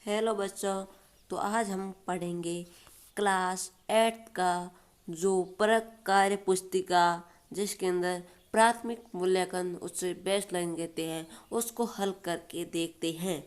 Hello बच्चों। तो आज हम पढ़ेंगे क्लास 8 का जो परक कार्य पुस्तिका, जिसके अंदर प्राथमिक मूल्यांकन उससे बेस्ट लाइन कहते हैं, उसको हल करके देखते हैं।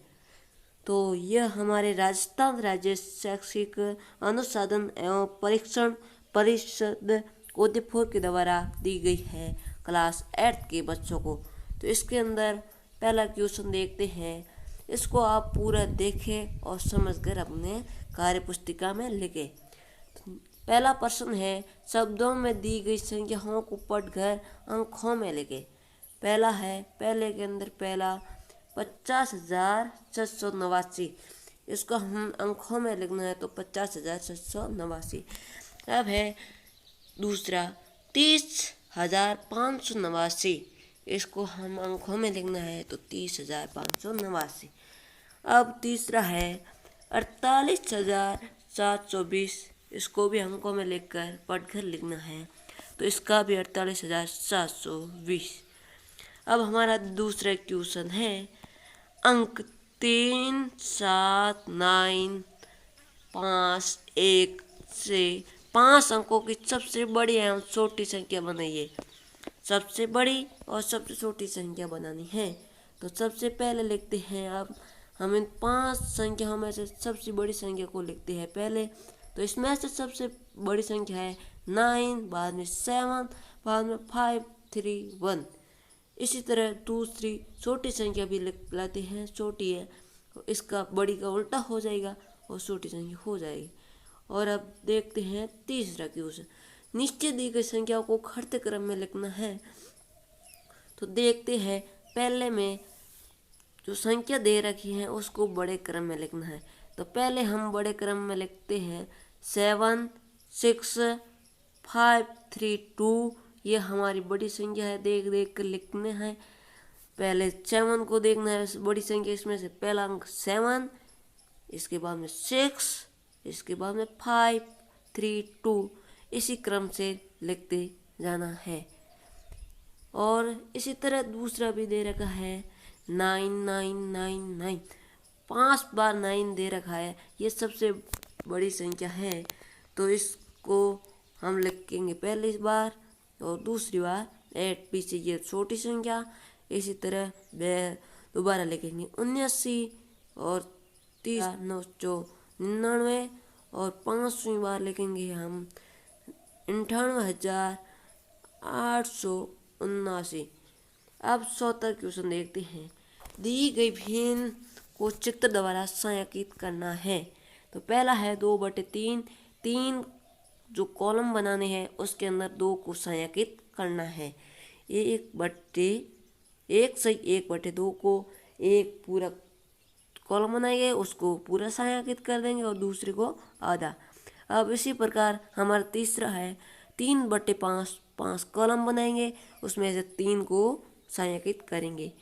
तो यह हमारे राजस्थान राज्य शैक्षिक अनुसंधान एवं परीक्षण परिषद उदयपुर के द्वारा दी गई है क्लास 8 के बच्चों को। तो इसके अंदर पहला क्वेश्चन देखते हैं। इसको आप पूरा देखें और समझकर अपने कार्य पुस्तिका में लिखें। पहला प्रश्न है, शब्दों में दी गई संख्याओं को पढ़कर अंकों में लिखें। पहला है, पहले के अंदर पहला 50,689। इसको हम अंकों में लिखना है तो 50,689। अब है दूसरा 30,589। इसको हम अंकों में लिखना है तो 30,589। अब तीसरा है 48,720। इसको भी अंकों में लिखकर पढ़कर लिखना है तो इसका भी 48,720। अब हमारा दूसरा क्वेश्चन है, अंक 3,7,9,5,1 से 5 अंकों की सबसे बड़ी एवं छोटी संख्या बनाइए। सबसे बड़ी और सबसे छोटी संख्या बनानी है। तो सबसे पहले लिखते हैं, अब हम इन 5 संख्याओं में से सबसे बड़ी संख्या को लिखते हैं पहले। तो इसमें से सबसे बड़ी संख्या है 9, बाद में 7, बाद में 5, 3, 1। इसी तरह दूसरी छोटी संख्या भी लिख लाते हैं। छोटी है तो इसका बड़ी का उल्टा हो जाएगा और छोटी संख्या हो जाएगी। और अब देखते हैं तीसरा क्वेश्चन, नीचे दी गई संख्याओं को घटते क्रम में लिखना है। तो देखते हैं, पहले में जो संख्या दे रखी है उसको बड़े क्रम में लिखना है। तो पहले हम बड़े क्रम में लिखते हैं 7, 6, 5, 3, 2। ये हमारी बड़ी संख्या है, देख देख कर लिखने हैं। पहले 7 को देखना है, बड़ी संख्या इसमें से पहला अंक 7, इसके बाद में 6, इसके बाद में 5, 3, 2। इसी क्रम से लिखते जाना है। और इसी तरह दूसरा भी दे रखा है 9, 9, 9, 9। 5 बार 9 दे रखा है, ये सबसे बड़ी संख्या है। तो इसको हम लिखेंगे पहली बार और दूसरी बार 8, पीछे ये छोटी संख्या। इसी तरह दोबारा लिखेंगे 79 और 3,999 और 5वीं बार लिखेंगे हम 98,879। अब चौथा क्वेश्चन देखते हैं, दी गई भिन्न को चित्र द्वारा छायांकित करना है। तो पहला है 2/3। 3 जो कॉलम बनाने हैं उसके अंदर 2 को छायांकित करना है। 1/2 को एक पूरा कॉलम बनाएंगे, उसको पूरा छायांकित कर देंगे और दूसरे को आधा। अब इसी प्रकार हमारा तीसरा है 3/5। 5 कॉलम बनाएंगे, उसमें से 3 को छायांकित करेंगे।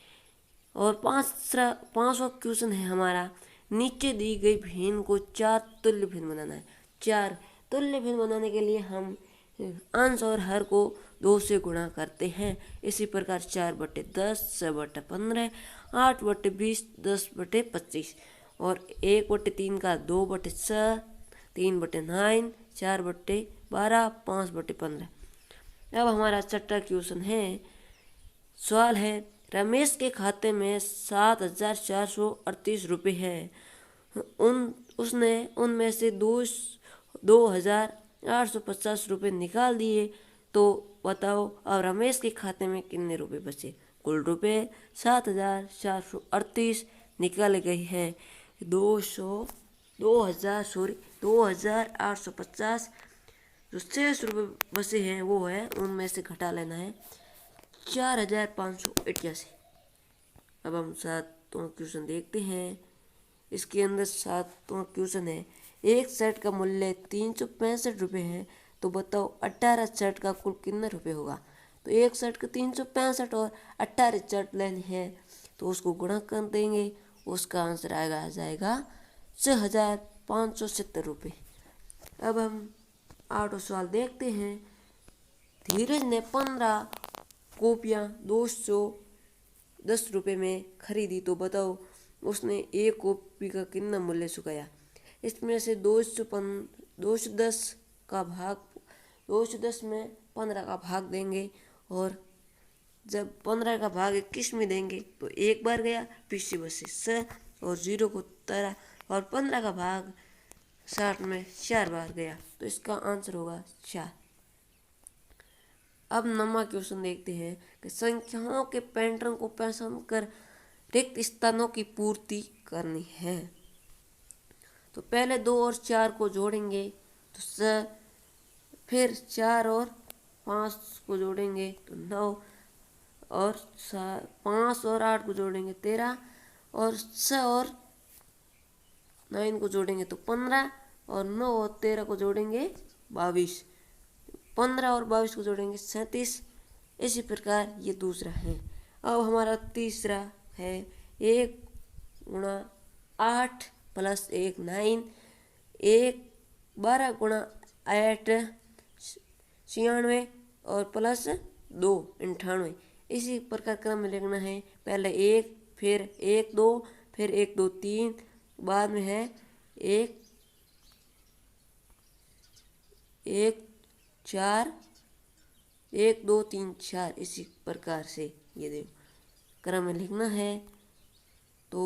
और पांचवा क्वेश्चन है हमारा, नीचे दी गई भिन्न को 4 तुल्य भिन्न बनाना है। 4 तुल्य भिन्न बनाने के लिए हम अंश और हर को 2 से गुणा करते हैं। इसी प्रकार 4/10, 6/15, 8/20, 10/25 और 1/3 का 2/6, 3/9, 4/12, 5/15। अब हमारा छठा क्वेश्चन है, सवाल है, रमेश के खाते में 7,438 रुपये है। उसने उनमें से 2,850 रुपये निकाल दिए। तो बताओ अब रमेश के खाते में कितने रुपये बचे। कुल रुपये 7,438 निकाले गए हैं। 2,850 जो शेष रुपये बचे हैं वो है, उनमें से घटा लेना है 4,581। अब हम 7वां क्वेश्चन देखते हैं। इसके अंदर 7वां क्वेश्चन है, एक शर्ट का मूल्य 365 रुपये है। तो बताओ 18 शर्ट का कुल कितना रुपये होगा। तो एक शर्ट का 365 और 18 शर्ट लेनी है तो उसको गुणा कर देंगे, उसका आंसर आ जाएगा 6,570 रुपये। अब हम 8वां सवाल देखते हैं। धीरज ने 15 कॉपियाँ 210 रुपये में खरीदी। तो बताओ उसने ए कॉपी का कितना मूल्य चुकाया। इसमें से 210 का भाग 210 में 15 का भाग देंगे, और जब 15 का भाग 21 में देंगे तो एक बार गया, पीछे बचे 6 और 0 को उतारा, और 15 का भाग 60 में 4 बार गया, तो इसका आंसर होगा 4। अब नंबर क्वेश्चन देखते हैं कि संख्याओं के पैटर्न को पसंद कर रिक्त स्थानों की पूर्ति करनी है। तो पहले 2 और 4 को जोड़ेंगे तो 6, फिर 4 और 5 को जोड़ेंगे तो 9, और 5 और 8 को जोड़ेंगे 13, और 6 और 9 को जोड़ेंगे तो 15, और 9 और 13 को जोड़ेंगे 22, 15 और 22 को जोड़ेंगे 37। इसी प्रकार ये दूसरा है। अब हमारा तीसरा है 1 गुणा 8 प्लस 1 9, 12 गुणा 8 96, और प्लस 2 98। इसी प्रकार क्रम में लिखना है। पहले 1, फिर 1 2, फिर 1 2 3, बाद में है 1 1 4, 1 2 3 4। इसी प्रकार से ये देखो क्रम में लिखना है। तो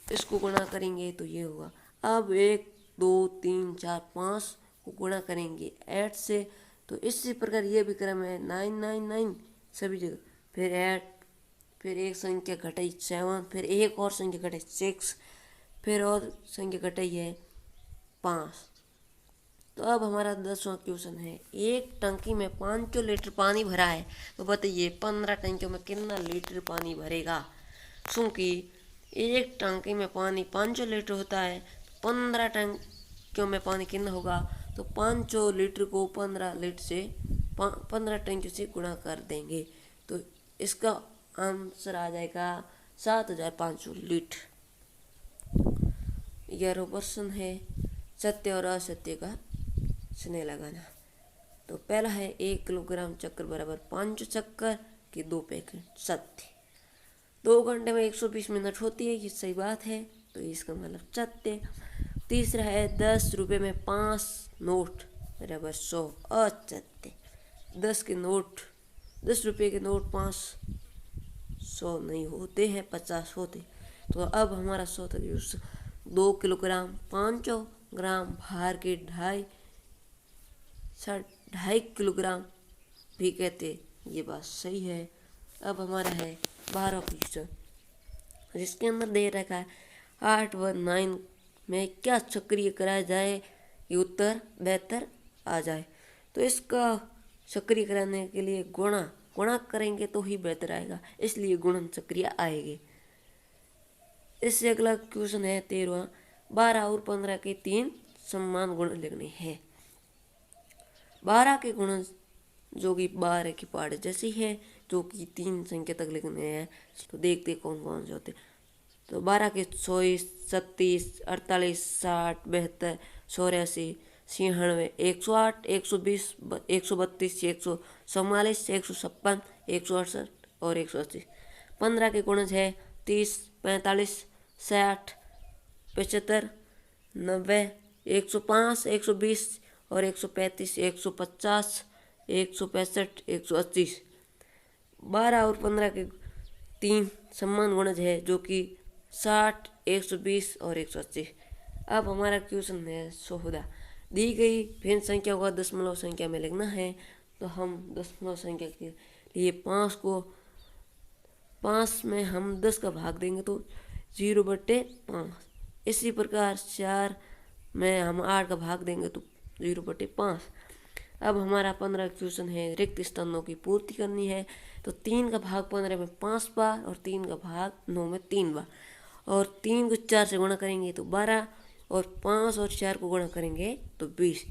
इसको गुणा करेंगे तो ये होगा। अब 1 2 3 4 5 को गुणा करेंगे 8 से, तो इसी प्रकार ये भी क्रम है 9 9 9 सभी जगह। फिर 8, फिर एक संख्या घटाई 7, फिर एक और संख्या घटाई 6, फिर और संख्या घटाई है 5। तो अब हमारा 10वां क्वेश्चन है। एक टंकी में 500 लीटर पानी भरा है, तो बताइए 15 टंकियों में कितना लीटर पानी भरेगा। क्योंकि एक टंकी में पानी 500 लीटर होता है, 15 टंकियों में पानी कितना होगा। तो 500 लीटर को 15 लीटर से 15 टंकियों से गुणा कर देंगे, तो इसका आंसर आ जाएगा 7500 लीटर। 11वां प्रश्न है सत्य और असत्य का स्नेह लगाना। तो पहला है 1 किलोग्राम शक्कर बराबर 500 शक्कर के 2 पैकेट। सत्य। 2 घंटे में 120 मिनट होती है, ये सही बात है, तो इसका मतलब सत्य। तीसरा है 10 रुपये में 5 नोट बराबर 100। असत्य। 10 रुपये के नोट 500 नहीं होते हैं, 50 होते। तो अब हमारा 100 तक 2 किलोग्राम 500 ग्राम भार के 2.5 किलोग्राम भी कहते, ये बात सही है। अब हमारा है 12वां क्वेश्चन, जिसके अंदर दे रखा है 8 व 9 में क्या सक्रिय कराया जाए कि उत्तर बेहतर आ जाए। तो इसका सक्रिय कराने के लिए गुणा करेंगे तो ही बेहतर आएगा, इसलिए गुणन सक्रिय आएगी। इससे अगला क्वेश्चन है 13वां। 12 और 15 के 3 समान गुण लिखने हैं। 12 के गुण जो कि 12 की पाठ जैसी है, जो कि 3 संख्या तक लिखने हैं। तो देखते कौन कौन से होते। तो 12 के 24 37 48 60 72 84 96 108 120 132 144 156 168 और 180। 15 के गुणज है 30 45 60 75 90 105 120 और 135 150 165 180। 12 और 15 के 3 समान गुणज है, जो कि 60 120 और 180। अब हमारा क्वेश्चन है 14। दी गई भिन्न संख्या को दशमलव संख्या में लिखना है। तो हम दशमलव संख्या के लिए 5 में हम 10 का भाग देंगे तो 0/5। इसी प्रकार 4 में हम 8 का भाग देंगे तो 0/5। अब हमारा 15 क्वेश्चन है रिक्त स्थानों की पूर्ति करनी है। तो 3 का भाग 15 में 5 बार, और 3 का भाग 9 में 3 बार, और 3 को 4 से गुणा करेंगे तो 12, और 5 और 4 को गुणा करेंगे तो 20।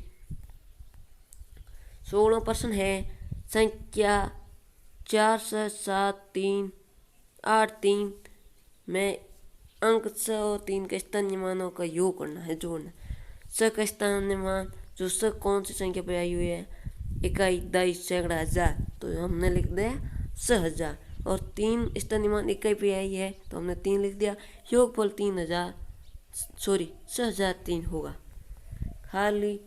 16वां प्रश्न है संख्या 4 6 7 3 8 3 में अंक 6 और 3 के स्थानीय मानों का योग करना है, जोड़ना। 6 का स्थानीय मान जो 6 कौन सी संख्या पे आई हुई है, इकाई, दहाई, सैकड़ा, हजार, तो हमने लिख दिया 6000। और 3 स्थानीय इकाई पे आई है तो हमने 3 लिख दिया। योगफल 6003 होगा। खाली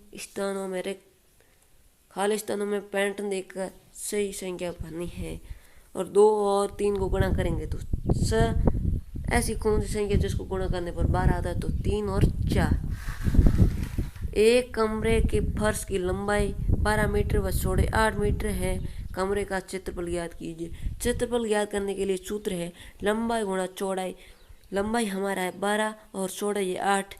स्थानों में पैटर्न देखकर सही संख्या भरनी है और 2 और 3 को गुणा करेंगे तो ऐसी कौन सी संख्या जिसको गुणा करने पर 12 आता है, तो 3 और 4। एक कमरे के फर्श की लंबाई 12 मीटर व चौड़ाई 8 मीटर है। कमरे का क्षेत्रफल ज्ञात कीजिए। क्षेत्रफल ज्ञात करने के लिए सूत्र है लंबाई गुणा चौड़ाई। लंबाई हमारा है 12 और चौड़ाई है 8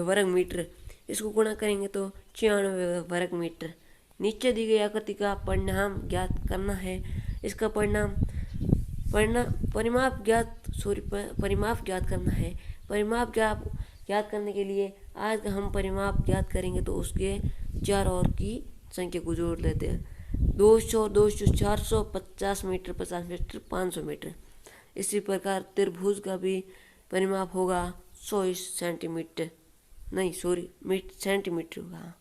वर्ग मीटर। इसको गुणा करेंगे तो 96 वर्ग मीटर। नीचे दी गई आकृति का परिणाम ज्ञात करना है। इसका परिमाप ज्ञात करना है। परिमाप ज्ञात करने के लिए आज हम परिमाप ज्ञात करेंगे तो उसके 4 और की संख्या को जोड़ लेते हैं। 200 200 400 50 मीटर 50 मीटर 500 मीटर। इसी प्रकार त्रिभुज का भी परिमाप होगा 100 सेंटीमीटर, नहीं सॉरी सेंटीमीटर होगा।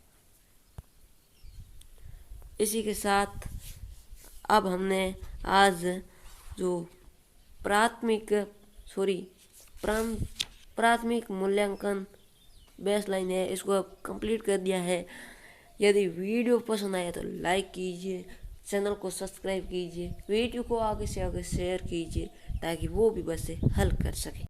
इसी के साथ अब हमने आज जो प्राथमिक मूल्यांकन बेसलाइन है इसको अब कंप्लीट कर दिया है। यदि वीडियो पसंद आया तो लाइक कीजिए, चैनल को सब्सक्राइब कीजिए, वीडियो को आगे से आगे शेयर कीजिए ताकि वो भी बस हल कर सके।